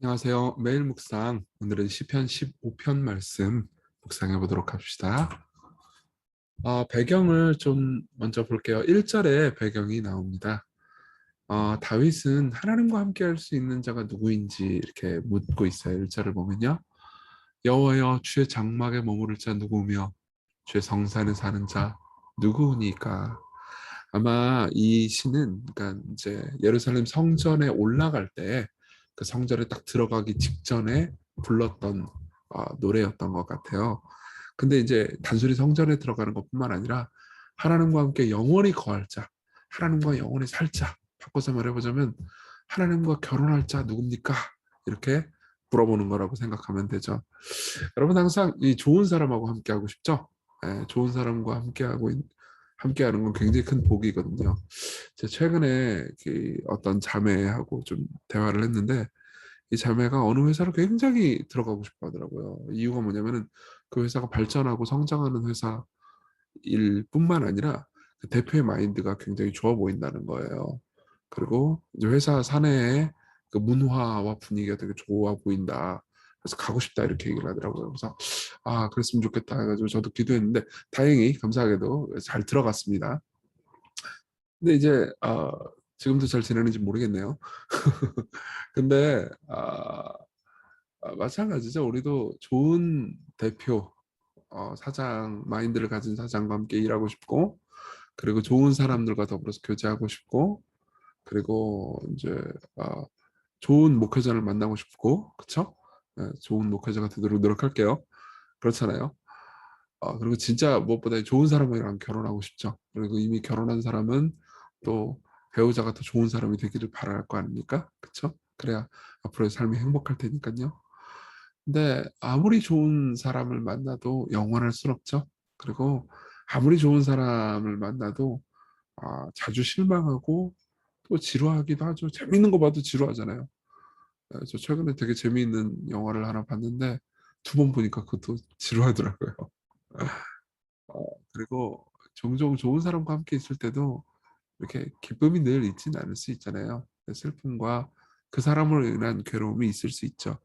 안녕하세요. 매일 묵상, 오늘은 시편 15편 말씀 묵상해 보도록 합시다. 배경을 좀 먼저 볼게요. 1절에 배경이 나옵니다. 다윗은 하나님과 함께 할 수 있는 자가 누구인지 이렇게 묻고 있어요. 1절을 보면요. 여호와여, 주의 장막에 머무를 자 누구며 주의 성산에 사는 자 누구니까. 아마 이 시는 그러니까 이제 예루살렘 성전에 올라갈 때 그 성전에 딱 들어가기 직전에 불렀던 노래였던 것 같아요. 근데 이제 단순히 성전에 들어가는 것뿐만 아니라 하나님과 함께 영원히 거할 자, 하나님과 영원히 살 자, 바꿔서 말해보자면 하나님과 결혼할 자 누굽니까? 이렇게 물어보는 거라고 생각하면 되죠. 여러분 항상 이 좋은 사람하고 함께 하고 싶죠? 예, 좋은 사람과 함께 하는 건 굉장히 큰 복이거든요. 제가 최근에 어떤 자매하고 좀 대화를 했는데 이 자매가 어느 회사를 굉장히 들어가고 싶어 하더라고요. 이유가 뭐냐면은 그 회사가 발전하고 성장하는 회사일 뿐만 아니라 그 대표의 마인드가 굉장히 좋아 보인다는 거예요. 그리고 이제 회사 사내의 그 문화와 분위기가 되게 좋아 보인다. 그래서 가고 싶다 이렇게 얘기를 하더라고요. 그래서 그랬으면 좋겠다 해가지고 저도 기도했는데 다행히 감사하게도 잘 들어갔습니다. 근데 이제 지금도 잘 지내는지 모르겠네요. 근데 마찬가지죠. 우리도 좋은 대표, 사장 마인드를 가진 사장과 함께 일하고 싶고, 그리고 좋은 사람들과 더불어서 교제하고 싶고, 그리고 이제 어, 좋은 목회자를 만나고 싶고, 그쵸? 예, 좋은 목회자가 되도록 노력할게요. 그렇잖아요. 그리고 진짜 무엇보다 좋은 사람이랑 결혼하고 싶죠. 그리고 이미 결혼한 사람은 또 배우자가 더 좋은 사람이 되기를 바랄 거 아닙니까? 그쵸? 그래야 앞으로의 삶이 행복할 테니까요. 근데 아무리 좋은 사람을 만나도 영원할 순 없죠. 그리고 아무리 좋은 사람을 만나도 자주 실망하고 또 지루하기도 하죠. 재밌는 거 봐도 지루하잖아요. 저 최근에 되게 재미있는 영화를 하나 봤는데 두 번 보니까 그것도 지루하더라고요. 그리고 종종 좋은 사람과 함께 있을 때도 이렇게 기쁨이 늘 있지는 않을 수 있잖아요. 슬픔과 그 사람으로 인한 괴로움이 있을 수 있죠.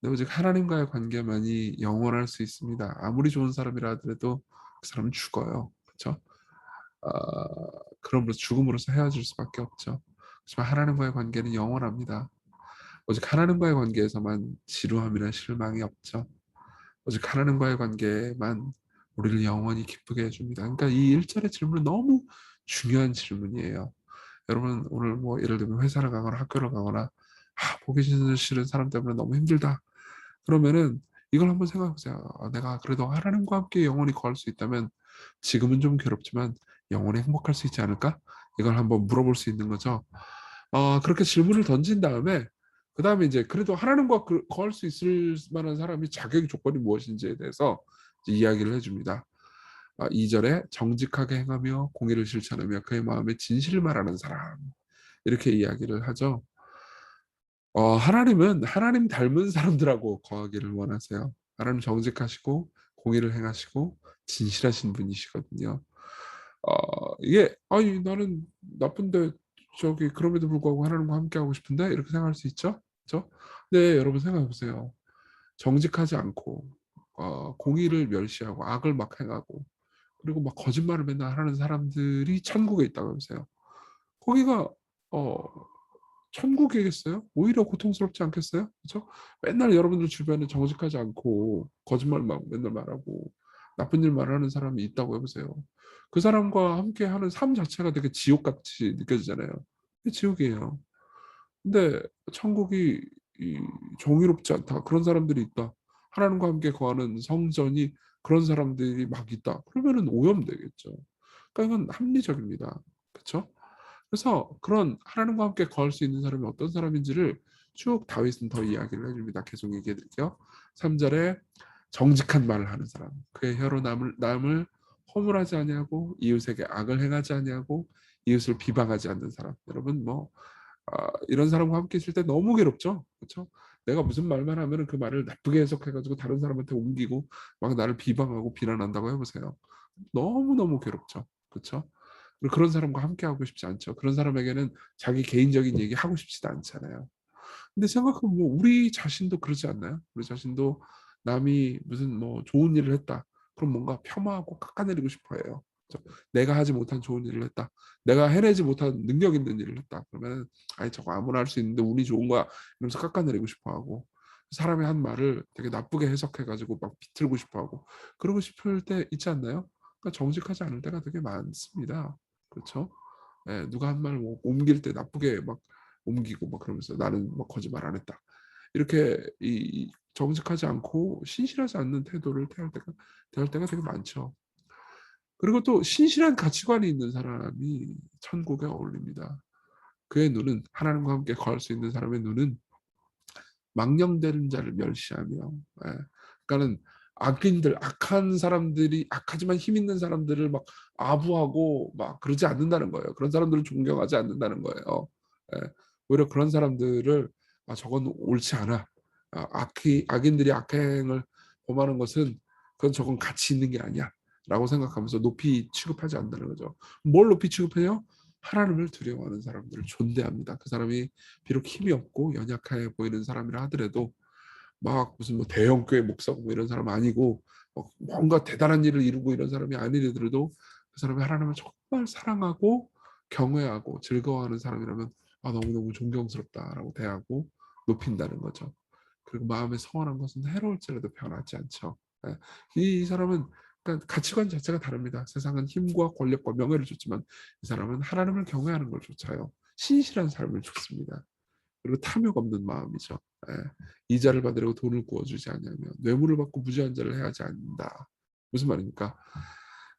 근데 오직 하나님과의 관계만이 영원할 수 있습니다. 아무리 좋은 사람이라 하더라도 그 사람은 죽어요. 그렇죠? 아, 그럼으로써 죽음으로써 헤어질 수밖에 없죠. 하지만 하나님과의 관계는 영원합니다. 오직 하나님과의 관계에서만 지루함이나 실망이 없죠. 오직 하나님과의 관계만 우리를 영원히 기쁘게 해줍니다. 그러니까 이 1절의 질문은 너무 중요한 질문이에요. 여러분 오늘 뭐 예를 들면 회사를 가거나 학교를 가거나 보기 싫은 사람 때문에 너무 힘들다. 그러면은 이걸 한번 생각해 보세요. 내가 그래도 하나님과 함께 영원히 거할 수 있다면 지금은 좀 괴롭지만 영원히 행복할 수 있지 않을까? 이걸 한번 물어볼 수 있는 거죠. 그렇게 질문을 던진 다음에 그다음에 이제 그래도 하나님과 거할 수 있을 만한 사람이 자격 조건이 무엇인지에 대해서 이제 이야기를 해줍니다. 2절에 정직하게 행하며 공의를 실천하며 그의 마음에 진실을 말하는 사람 이렇게 이야기를 하죠. 하나님은 하나님 닮은 사람들하고 거하기를 원하세요. 하나님 정직하시고 공의를 행하시고 진실하신 분이시거든요. 이게 아니 나는 나쁜데 저기 그럼에도 불구하고 하나님과 함께 하고 싶은데 이렇게 생각할 수 있죠. 그렇죠? 네, 여러분 생각해 보세요. 정직하지 않고 공의를 멸시하고 악을 막 행하고 그리고 막 거짓말을 맨날 하는 사람들이 천국에 있다고 해보세요. 거기가 어 천국이겠어요? 오히려 고통스럽지 않겠어요? 그렇죠? 맨날 여러분들 주변에 정직하지 않고 거짓말 막 맨날 말하고 나쁜 일 말하는 사람이 있다고 해보세요. 그 사람과 함께하는 삶 자체가 되게 지옥같이 느껴지잖아요. 그게 지옥이에요. 근데 천국이 이 정의롭지 않다. 그런 사람들이 있다. 하나님과 함께 거하는 성전이 그런 사람들이 막 있다. 그러면은 오염되겠죠. 그러니까 이건 합리적입니다. 그렇죠? 그래서 그런 하나님과 함께 거할 수 있는 사람이 어떤 사람인지를 쭉 다윗은 더 이야기를 해줍니다. 계속 얘기해 드릴게요. 3절에 정직한 말을 하는 사람, 그의 혀로 남을 허물하지 아니하고 이웃에게 악을 행하지 아니하고 이웃을 비방하지 않는 사람. 여러분 뭐 이런 사람과 함께 있을 때 너무 괴롭죠. 그렇죠? 내가 무슨 말만 하면은 그 말을 나쁘게 해석해가지고 다른 사람한테 옮기고 막 나를 비방하고 비난한다고 해보세요. 너무너무 괴롭죠. 그렇죠? 그리고 그런 사람과 함께 하고 싶지 않죠. 그런 사람에게는 자기 개인적인 얘기 하고 싶지도 않잖아요. 근데 생각해보면 우리 자신도 그러지 않나요? 우리 자신도 남이 무슨 뭐 좋은 일을 했다. 그럼 뭔가 폄하하고 깎아내리고 싶어 해요. 그죠? 내가 하지 못한 좋은 일을 했다. 내가 해내지 못한 능력 있는 일을 했다. 그러면 아니 저거 아무나 할 수 있는데 운이 좋은 거야. 이러면서 깎아내리고 싶어 하고 사람이 한 말을 되게 나쁘게 해석해가지고 막 비틀고 싶어 하고 그러고 싶을 때 있지 않나요? 그러니까 정직하지 않을 때가 되게 많습니다. 그렇죠? 예, 누가 한 말 뭐 옮길 때 나쁘게 막 옮기고 막 그러면서 나는 뭐 거짓말 안 했다. 이렇게 이 정직하지 않고 신실하지 않는 태도를 대할 때가 되게 많죠. 그리고 또 신실한 가치관이 있는 사람이 천국에 어울립니다. 그의 눈은 하나님과 함께 거할 수 있는 사람의 눈은 망령되는 자를 멸시하며 예. 그러니까는 악인들 악한 사람들이 악하지만 힘 있는 사람들을 막 아부하고 막 그러지 않는다는 거예요. 그런 사람들을 존경하지 않는다는 거예요. 예. 오히려 그런 사람들을 저건 옳지 않아. 악인들이 악행을 범하는 것은 그건 저건 가치 있는 게 아니야라고 생각하면서 높이 취급하지 않는다는 거죠. 뭘 높이 취급해요? 하나님을 두려워하는 사람들을 존대합니다. 그 사람이 비록 힘이 없고 연약해 보이는 사람이라 하더라도 막 무슨 뭐 대형 교회 목사고 뭐 이런 사람 아니고 뭔가 대단한 일을 이루고 이런 사람이 아니더라도 그 사람이 하나님을 정말 사랑하고 경외하고 즐거워하는 사람이라면 너무너무 존경스럽다라고 대하고 높인다는 거죠. 그리고 마음에 서원한 것은 해로울지라도 변하지 않죠. 예. 이 사람은 그러니까 가치관 자체가 다릅니다. 세상은 힘과 권력과 명예를 줬지만 이 사람은 하나님을 경외하는 걸 쫓아요. 신실한 삶을 쫓습니다. 그리고 탐욕 없는 마음이죠. 예. 이자를 받으려고 돈을 구워주지 않으며 뇌물을 받고 무죄한 자를 해하지 않는다. 무슨 말입니까?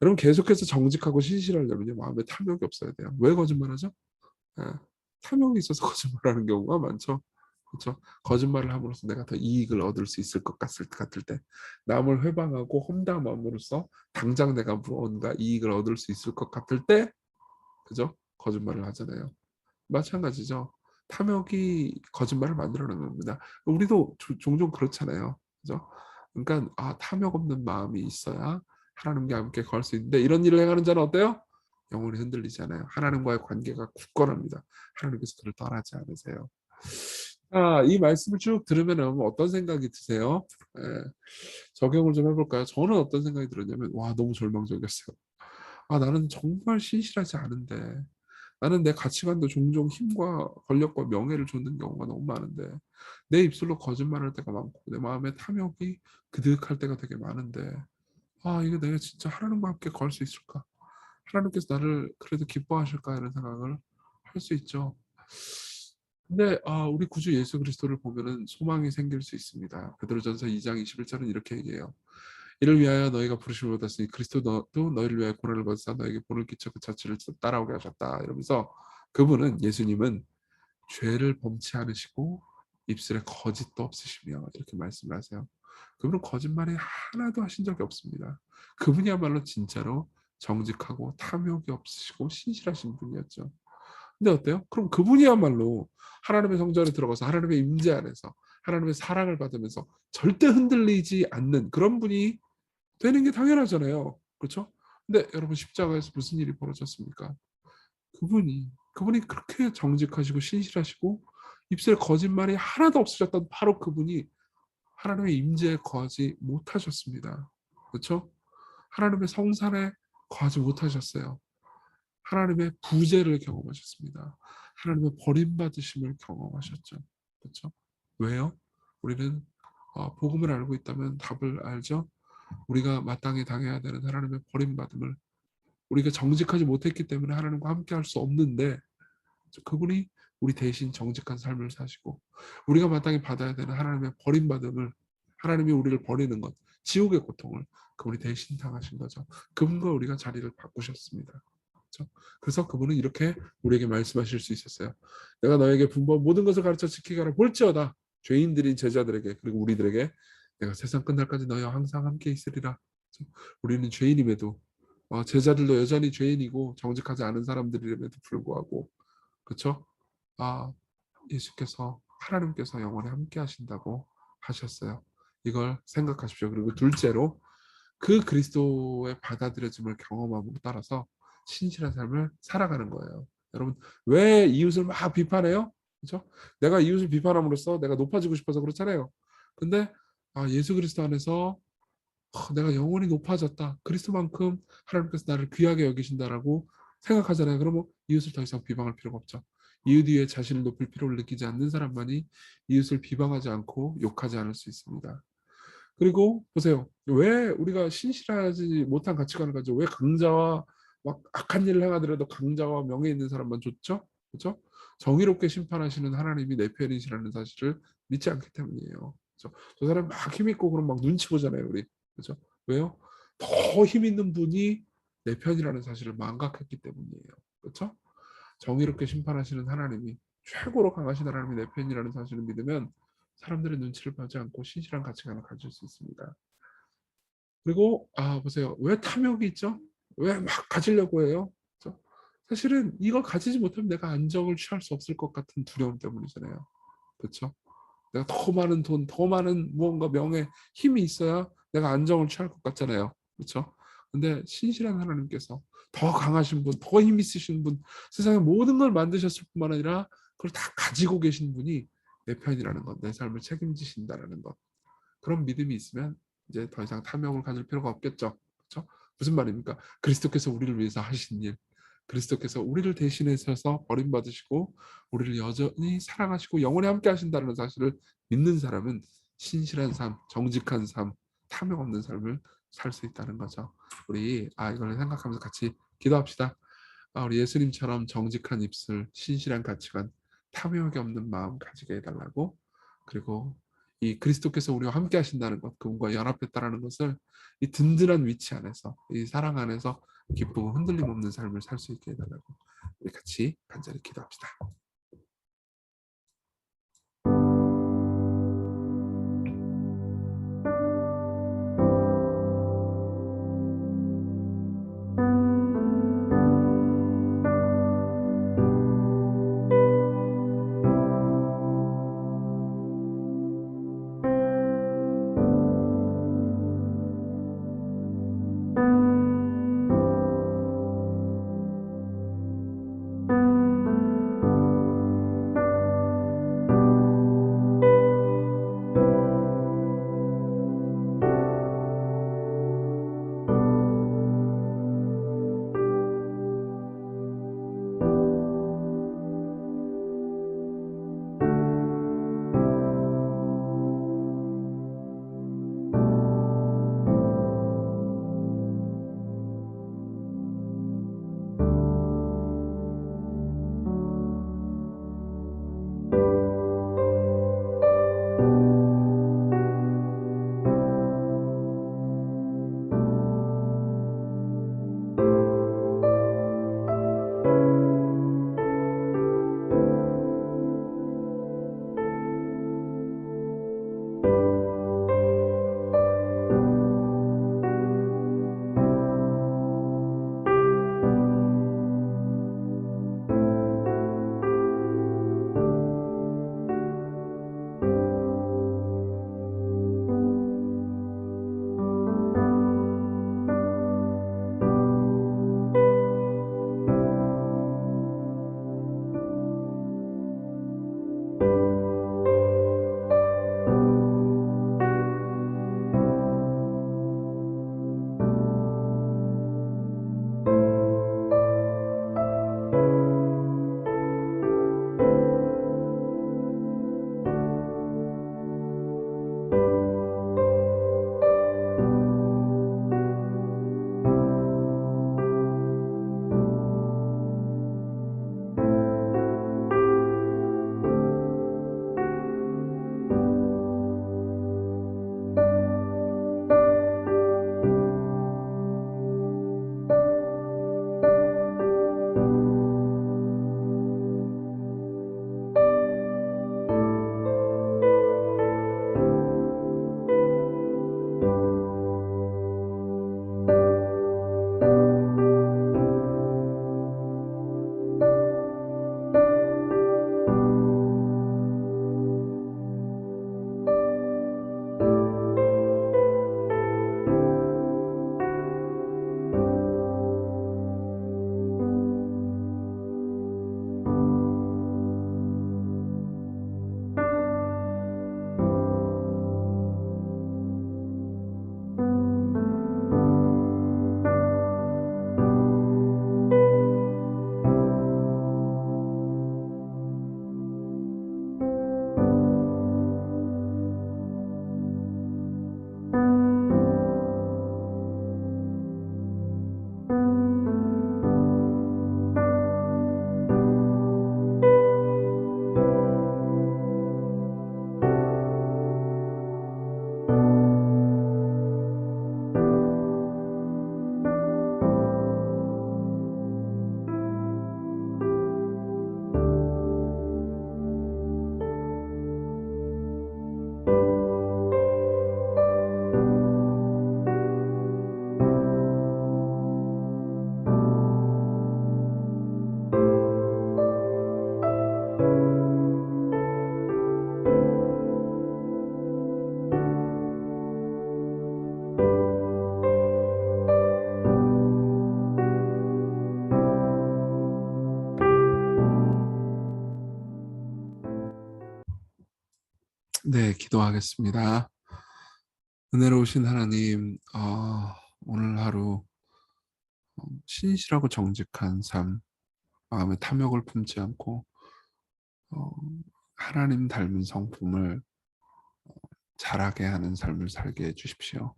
여러분 계속해서 정직하고 신실하려면요 마음에 탐욕이 없어야 돼요. 왜 거짓말하죠? 예. 탐욕이 있어서 거짓말하는 경우가 많죠. 그렇죠? 거짓말을 함으로써 내가 더 이익을 얻을 수 있을 것 같을 때, 남을 회방하고 험담함으로써 당장 내가 무언가 이익을 얻을 수 있을 것 같을 때, 그죠? 거짓말을 하잖아요. 마찬가지죠. 탐욕이 거짓말을 만들어내는 겁니다. 우리도 종종 그렇잖아요. 그죠? 그러니까 탐욕 없는 마음이 있어야 하나님과 함께 걸 수 있는데 이런 일을 행하는 자는 어때요? 영혼이 흔들리지 않아요. 하나님과의 관계가 굳건합니다. 하나님께서 그를 떠나지 않으세요. 이 말씀을 쭉 들으면 어떤 생각이 드세요? 예, 적용을 좀 해볼까요? 저는 어떤 생각이 들었냐면 와 너무 절망적이었어요. 나는 정말 신실하지 않은데 나는 내 가치관도 종종 힘과 권력과 명예를 좇는 경우가 너무 많은데 내 입술로 거짓말할 때가 많고 내 마음에 탐욕이 그득할 때가 되게 많은데 이게 내가 진짜 하나님과 함께 걸 수 있을까? 하나님께서 나를 그래도 기뻐하실까? 이런 생각을 할 수 있죠. 근데 우리 구주 예수 그리스도를 보면은 소망이 생길 수 있습니다. 베드로전서 2장 21절은 이렇게 얘기해요. 이를 위하여 너희가 부르심을 받았으니 그리스도도 너희를 위하여 고난을 받으사 너에게 본을 끼쳐 그 자취를 따라오게 하셨다. 이러면서 그분은 예수님은 죄를 범치 않으시고 입술에 거짓도 없으시며 이렇게 말씀을 하세요. 그분은 거짓말이 하나도 하신 적이 없습니다. 그분이야말로 진짜로 정직하고 탐욕이 없으시고 신실하신 분이었죠. 근데 어때요? 그럼 그분이야말로 하나님의 성전에 들어가서 하나님의 임재 안에서 하나님의 사랑을 받으면서 절대 흔들리지 않는 그런 분이 되는 게 당연하잖아요. 그렇죠? 근데 여러분 십자가에서 무슨 일이 벌어졌습니까? 그분이 그렇게 정직하시고 신실하시고 입술에 거짓말이 하나도 없으셨던 바로 그분이 하나님의 임재에 거하지 못하셨습니다. 그렇죠? 하나님의 성산에 거하지 못하셨어요. 하나님의 부재를 경험하셨습니다. 하나님의 버림받으심을 경험하셨죠. 그렇죠? 왜요? 우리는 복음을 알고 있다면 답을 알죠. 우리가 마땅히 당해야 되는 하나님의 버림받음을 우리가 정직하지 못했기 때문에 하나님과 함께할 수 없는데 그분이 우리 대신 정직한 삶을 사시고 우리가 마땅히 받아야 되는 하나님의 버림받음을 하나님이 우리를 버리는 것 지옥의 고통을 그분이 대신 당하신 거죠. 그분과 우리가 자리를 바꾸셨습니다. 그렇죠? 그래서 그분은 이렇게 우리에게 말씀하실 수 있었어요. 내가 너에게 분부한 모든 것을 가르쳐 지키게 하라 볼지어다 죄인들인 제자들에게 그리고 우리들에게 내가 세상 끝날까지 너희와 항상 함께 있으리라. 그렇죠? 우리는 죄인임에도 제자들도 여전히 죄인이고 정직하지 않은 사람들임에도 불구하고 그렇죠? 아, 예수께서 하나님께서 영원히 함께 하신다고 하셨어요. 이걸 생각하십시오. 그리고 둘째로 그 그리스도의 받아들여짐을 경험함으로 따라서 신실한 삶을 살아가는 거예요. 여러분 왜 이웃을 막 비판해요? 그렇죠? 내가 이웃을 비판함으로써 내가 높아지고 싶어서 그렇잖아요. 근데 예수 그리스도 안에서 내가 영원히 높아졌다. 그리스도만큼 하나님께서 나를 귀하게 여기신다라고 생각하잖아요. 그러면 이웃을 더 이상 비방할 필요가 없죠. 이웃 위에 자신을 높일 필요를 느끼지 않는 사람만이 이웃을 비방하지 않고 욕하지 않을 수 있습니다. 그리고 보세요. 왜 우리가 신실하지 못한 가치관을 가지고 왜 강자와 막 악한 일을 행하더라도 강자와 명예 있는 사람만 좋죠? 그렇죠? 정의롭게 심판하시는 하나님이 내 편이시라는 사실을 믿지 않기 때문이에요. 그렇죠? 저 사람 막 힘 있고 그럼 막 눈치 보잖아요, 우리. 그렇죠? 왜요? 더 힘 있는 분이 내 편이라는 사실을 망각했기 때문이에요. 그렇죠? 정의롭게 심판하시는 하나님이 최고로 강하신 하나님이 내 편이라는 사실을 믿으면 사람들의 눈치를 보지 않고 신실한 가치관을 가질 수 있습니다. 그리고 보세요. 왜 탐욕이 있죠? 왜 막 가지려고 해요? 그렇죠? 사실은 이걸 가지지 못하면 내가 안정을 취할 수 없을 것 같은 두려움 때문이잖아요. 그렇죠? 내가 더 많은 돈, 더 많은 무언가 명예, 힘이 있어야 내가 안정을 취할 것 같잖아요. 그렇죠? 근데 신실한 하나님께서 더 강하신 분, 더 힘 있으신 분, 세상의 모든 걸 만드셨을 뿐만 아니라 그걸 다 가지고 계신 분이 내 편이라는 것, 내 삶을 책임지신다라는 것. 그런 믿음이 있으면 이제 더 이상 탐욕을 가질 필요가 없겠죠. 그렇죠? 무슨 말입니까? 그리스도께서 우리를 위해서 하신 일, 그리스도께서 우리를 대신하셔서 버림받으시고 우리를 여전히 사랑하시고 영원히 함께 하신다는 사실을 믿는 사람은 신실한 삶, 정직한 삶, 탐욕 없는 삶을 살 수 있다는 거죠. 우리 이걸 생각하면서 같이 기도합시다. 우리 예수님처럼 정직한 입술, 신실한 가치관, 탐욕이 없는 마음 가지게 해달라고. 그리고 이 그리스도께서 우리와 함께 하신다는 것, 그분과 연합했다라는 것을 이 든든한 위치 안에서, 이 사랑 안에서 기쁘고 흔들림 없는 삶을 살 수 있게 해달라고 우리 같이 간절히 기도합시다. 네, 기도하겠습니다. 은혜로우신 하나님, 오늘 하루 신실하고 정직한 삶, 마음의 탐욕을 품지 않고 어 하나님 닮은 성품을 자라게 하는 삶을 살게 해 주십시오.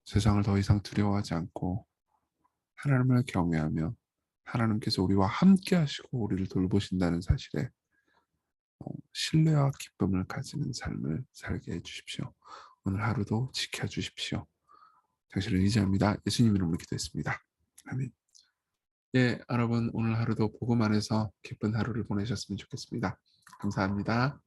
세상을 더 이상 두려워하지 않고 하나님을 경외하며 하나님께서 우리와 함께 하시고 우리를 돌보신다는 사실에 신뢰와 기쁨을 가지는 삶을 살게 해 주십시오. 오늘 하루도 지켜 주십시오. 당신을 의지합니다. 예수님 이름으로 기도했습니다. 아멘. 예, 여러분 오늘 하루도 복음 안에서 기쁜 하루를 보내셨으면 좋겠습니다. 감사합니다.